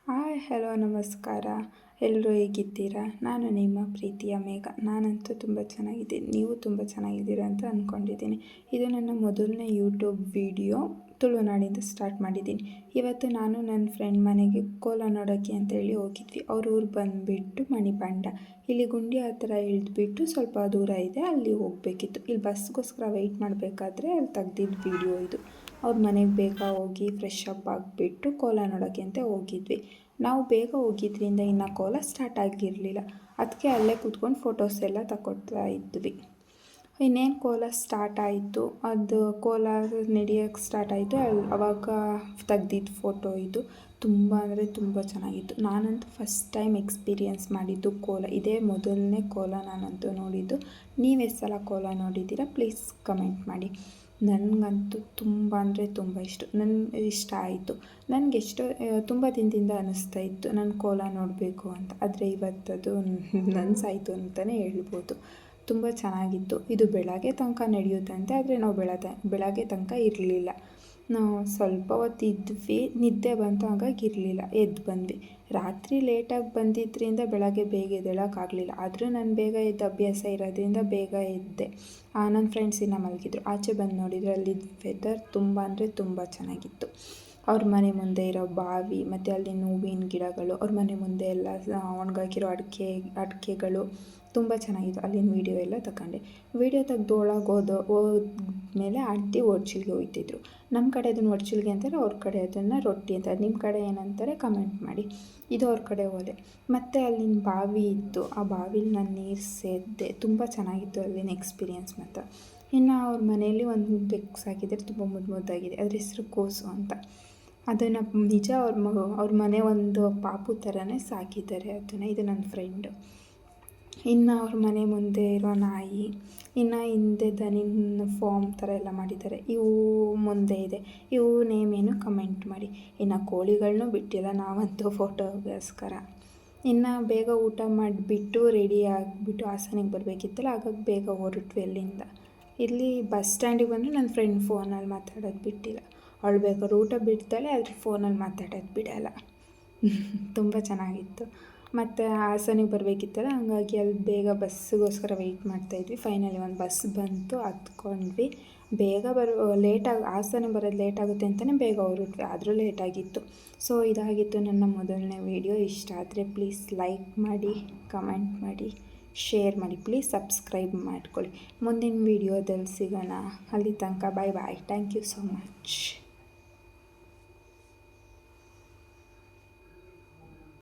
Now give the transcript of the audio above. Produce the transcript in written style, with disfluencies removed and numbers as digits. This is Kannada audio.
ಹಾಯ್ ಹಲೋ ನಮಸ್ಕಾರ. ಎಲ್ಲರೂ ಹೇಗಿದ್ದೀರಾ? ನಾನು ನಿಮ್ಮ ಪ್ರೀತಿಯ ಮೇಘ. ನಾನಂತೂ ತುಂಬ ಚೆನ್ನಾಗಿದ್ದೀನಿ. ನೀವು ತುಂಬ ಚೆನ್ನಾಗಿದ್ದೀರಾ ಅಂತ ಅಂದ್ಕೊಂಡಿದ್ದೀನಿ. ಇದು ನನ್ನ ಮೊದಲನೇ ಯೂಟ್ಯೂಬ್ ವಿಡಿಯೋ. ತುಳುನಾಡಿಂದ ಸ್ಟಾರ್ಟ್ ಮಾಡಿದ್ದೀನಿ. ಇವತ್ತು ನಾನು ನನ್ನ ಫ್ರೆಂಡ್ ಮನೆಗೆ ಕೋಲ ನೋಡೋಕ್ಕೆ ಅಂತೇಳಿ ಹೋಗಿದ್ವಿ. ಅವ್ರ ಊರು ಬಂದುಬಿಟ್ಟು ಮಣಿಪಾಂಡ. ಇಲ್ಲಿ ಗುಂಡಿ ಆ ಥರ ಇಳಿದ್ಬಿಟ್ಟು ಸ್ವಲ್ಪ ದೂರ ಇದೆ, ಅಲ್ಲಿ ಹೋಗಬೇಕಿತ್ತು. ಇಲ್ಲಿ ಬಸ್ಗೋಸ್ಕರ ವೆಯ್ಟ್ ಮಾಡಬೇಕಾದ್ರೆ ಅಲ್ಲಿ ತೆಗ್ದಿದ್ದು ವಿಡಿಯೋ ಇದು. ಅವ್ರ ಮನೆಗೆ ಬೇಗ ಹೋಗಿ ಫ್ರೆಶ್ ಅಪ್ ಆಗಿಬಿಟ್ಟು ಕೋಲ ನೋಡೋಕ್ಕೆ ಅಂತ ಹೋಗಿದ್ವಿ. ನಾವು ಬೇಗ ಹೋಗಿದ್ರಿಂದ ಇನ್ನು ಕೋಲ ಸ್ಟಾರ್ಟ್ ಆಗಿರಲಿಲ್ಲ. ಅದಕ್ಕೆ ಅಲ್ಲೇ ಕೂತ್ಕೊಂಡು ಫೋಟೋಸ್ ಎಲ್ಲ ತಗೊಳ್ತಾ ಇದ್ವಿ. ಇನ್ನೇನು ಕೋಲ ಸ್ಟಾರ್ಟ್ ಆಯಿತು, ಅದು ಕೋಲ ನಡೆಯೋಕ್ಕೆ ಸ್ಟಾರ್ಟ್ ಆಯಿತು. ಅವಾಗ ತೆಗ್ದಿದ್ದು ಫೋಟೋ ಇದು. ತುಂಬ ಅಂದರೆ ತುಂಬ ಚೆನ್ನಾಗಿತ್ತು. ನಾನಂತೂ ಫಸ್ಟ್ ಟೈಮ್ ಎಕ್ಸ್ಪೀರಿಯೆನ್ಸ್ ಮಾಡಿದ್ದು ಕೋಲ. ಇದೇ ಮೊದಲನೇ ಕೋಲ ನಾನಂತೂ ನೋಡಿದ್ದು. ನೀವು ಎಷ್ಟು ಸಲ ಕೋಲ ನೋಡಿದ್ದೀರಾ? ಪ್ಲೀಸ್ ಕಮೆಂಟ್ ಮಾಡಿ. ನನಗಂತೂ ತುಂಬ ಅಂದರೆ ತುಂಬ ಇಷ್ಟ ಆಯಿತು. ನನಗೆ ತುಂಬ ದಿನದಿಂದ ಅನ್ನಿಸ್ತಾ ಇತ್ತು ನಾನು ಕೋಲ ನೋಡಬೇಕು ಅಂತ. ಆದರೆ ಇವತ್ತದು ನನಸಾಯಿತು ಅಂತಲೇ ಹೇಳ್ಬೋದು. ತುಂಬ ಚೆನ್ನಾಗಿತ್ತು. ಇದು ಬೆಳಗ್ಗೆ ತನಕ ನಡೆಯುತ್ತಂತೆ, ಆದರೆ ನಾವು ಬೆಳಗ್ಗೆ ತನಕ ಇರಲಿಲ್ಲ. ನಾವು ಸ್ವಲ್ಪ ಹೊತ್ತು ಇದ್ವಿ, ನಿದ್ದೆ ಬಂತು, ಹಾಗಾಗಿ ಇರಲಿಲ್ಲ, ಎದ್ದು ಬಂದ್ವಿ. ರಾತ್ರಿ ಲೇಟಾಗಿ ಬಂದಿದ್ದರಿಂದ ಬೆಳಗ್ಗೆ ಬೇಗ ಎದ್ದೇಳೋಕ್ಕಾಗಲಿಲ್ಲ. ಆದರೂ ನಾನು ಬೇಗ ಎದ್ದು ಅಭ್ಯಾಸ ಇರೋದ್ರಿಂದ ಬೇಗ ಎದ್ದೆ. ನನ್ನ ಫ್ರೆಂಡ್ಸ್ ಇನ್ನೂ ಮಲಗಿದ್ರು. ಆಚೆ ಬಂದು ನೋಡಿದರೆ ಅಲ್ಲಿ ವೆದರ್ ತುಂಬ ಅಂದರೆ ತುಂಬ ಚೆನ್ನಾಗಿತ್ತು. ಅವ್ರ ಮನೆ ಮುಂದೆ ಇರೋ ಬಾವಿ ಮತ್ತು ಅಲ್ಲಿ ಹೂವಿನ ಗಿಡಗಳು, ಅವ್ರ ಮನೆ ಮುಂದೆ ಎಲ್ಲ ಒಣಗಾಕಿರೋ ಅಡಿಕೆಗಳು ತುಂಬ ಚೆನ್ನಾಗಿತ್ತು. ಅಲ್ಲಿನ ವೀಡಿಯೋ ಎಲ್ಲ ತಗೊಂಡೆ. ವೀಡಿಯೋ ತೆಗೆದು ಒಳಗೆ ಹೋದ್ಮೇಲೆ ಆಂಟಿ ಒಡ್ಚಿಲ್ಗೆ ಹೋಗ್ತಿದ್ರು. ನಮ್ಮ ಕಡೆ ಅದನ್ನು ಒಡ್ಚಿಲ್ಗೆ ಅಂತಾರೆ, ಅವ್ರ ಕಡೆ ಅದನ್ನು ರೊಟ್ಟಿ ಅಂತಾರೆ. ನಿಮ್ಮ ಕಡೆ ಏನಂತಾರೆ ಕಮೆಂಟ್ ಮಾಡಿ. ಇದು ಅವ್ರ ಕಡೆ ಹೋದೆ. ಮತ್ತು ಅಲ್ಲಿನ ಬಾವಿ ಇತ್ತು. ಆ ಬಾವಿಲಿ ನಾನು ನೀರು ಸೇದಿದೆ. ತುಂಬ ಚೆನ್ನಾಗಿತ್ತು ಅಲ್ಲಿನ ಎಕ್ಸ್ಪೀರಿಯೆನ್ಸ್ ಮಾತ್ರ. ಇನ್ನು ಅವ್ರ ಮನೆಯಲ್ಲಿ ಒಂದು ಬೆಕ್ಕು ಸಾಕಿದ್ದಾರೆ, ತುಂಬ ಮುದ್ದಾಗಿದೆ. ಅದ್ರ ಹೆಸರು ಕೋಸು ಅಂತ. ಅದನ್ನು ನಿಜ ಅವ್ರ ಮನೆ ಒಂದು ಪಾಪು ಥರನೇ ಸಾಕಿದ್ದಾರೆ ಅದನ್ನು. ಇದು ನನ್ನ ಫ್ರೆಂಡು. ಇನ್ನು ಅವ್ರ ಮನೆ ಮುಂದೆ ಇರೋ ನಾಯಿ, ಇನ್ನು ಹಿಂದೆ ದನಿನ ಫಾರ್ಮ್ ಥರ ಎಲ್ಲ ಮಾಡಿದ್ದಾರೆ. ಇವು ಮುಂದೆ ಇದೆ. ಇವು ನೇಮೇನು ಕಮೆಂಟ್ ಮಾಡಿ. ಇನ್ನು ಕೋಳಿಗಳನ್ನೂ ಬಿಟ್ಟಿಲ್ಲ ನಾವಂತೂ ಫೋಟೋಗೋಸ್ಕರ. ಇನ್ನು ಬೇಗ ಊಟ ಮಾಡಿಬಿಟ್ಟು ರೆಡಿ ಆಗಿಬಿಟ್ಟು ಹಾಸನಿಗೆ ಬರಬೇಕಿತ್ತಲ್ಲ, ಹಾಗಾಗಿ ಬೇಗ ಹೊರಟ್ವಿ ಅಲ್ಲಿಂದ. ಇಲ್ಲಿ ಬಸ್ ಸ್ಟ್ಯಾಂಡಿಗೆ ಬಂದರೆ ನನ್ನ ಫ್ರೆಂಡ್ ಫೋನಲ್ಲಿ ಮಾತಾಡೋದು ಬಿಟ್ಟಿಲ್ಲ. ಅವಳು ಬೇಕಾದ್ರೆ ಊಟ ಬಿಡ್ತಾಳೆ, ಆದರೆ ಫೋನಲ್ಲಿ ಮಾತಾಡೋದು ಬಿಡೋಲ್ಲ. ತುಂಬ ಚೆನ್ನಾಗಿತ್ತು. ಮತ್ತು ಹಾಸನಿಗೆ ಬರಬೇಕಿತ್ತಲ್ಲ, ಹಂಗಾಗಿ ಅಲ್ಲಿ ಬೇಗ ಬಸ್ಸಿಗೋಸ್ಕರ ವೆಯ್ಟ್ ಮಾಡ್ತಾಯಿದ್ವಿ. ಫೈನಲಿ ಒಂದು ಬಸ್ ಬಂತು, ಹತ್ಕೊಂಡ್ವಿ. ಬೇಗ ಹಾಸನ ಬರೋದು ಲೇಟಾಗುತ್ತೆ ಅಂತಲೇ ಬೇಗ ಹೊರಟ್ವಿ, ಆದರೂ ಲೇಟಾಗಿತ್ತು. ಸೊ ಇದಾಗಿತ್ತು ನನ್ನ ಮೊದಲನೇ ವೀಡಿಯೋ. ಇಷ್ಟ ಆದರೆ ಪ್ಲೀಸ್ ಲೈಕ್ ಮಾಡಿ, ಕಮೆಂಟ್ ಮಾಡಿ, ಶೇರ್ ಮಾಡಿ. ಪ್ಲೀಸ್ ಸಬ್ಸ್ಕ್ರೈಬ್ ಮಾಡ್ಕೊಳ್ಳಿ. ಮುಂದಿನ ವೀಡಿಯೋದಲ್ಲಿ ಸಿಗೋಣ. ಅಲ್ಲಿ ತನಕ bye bye. Thank you so much.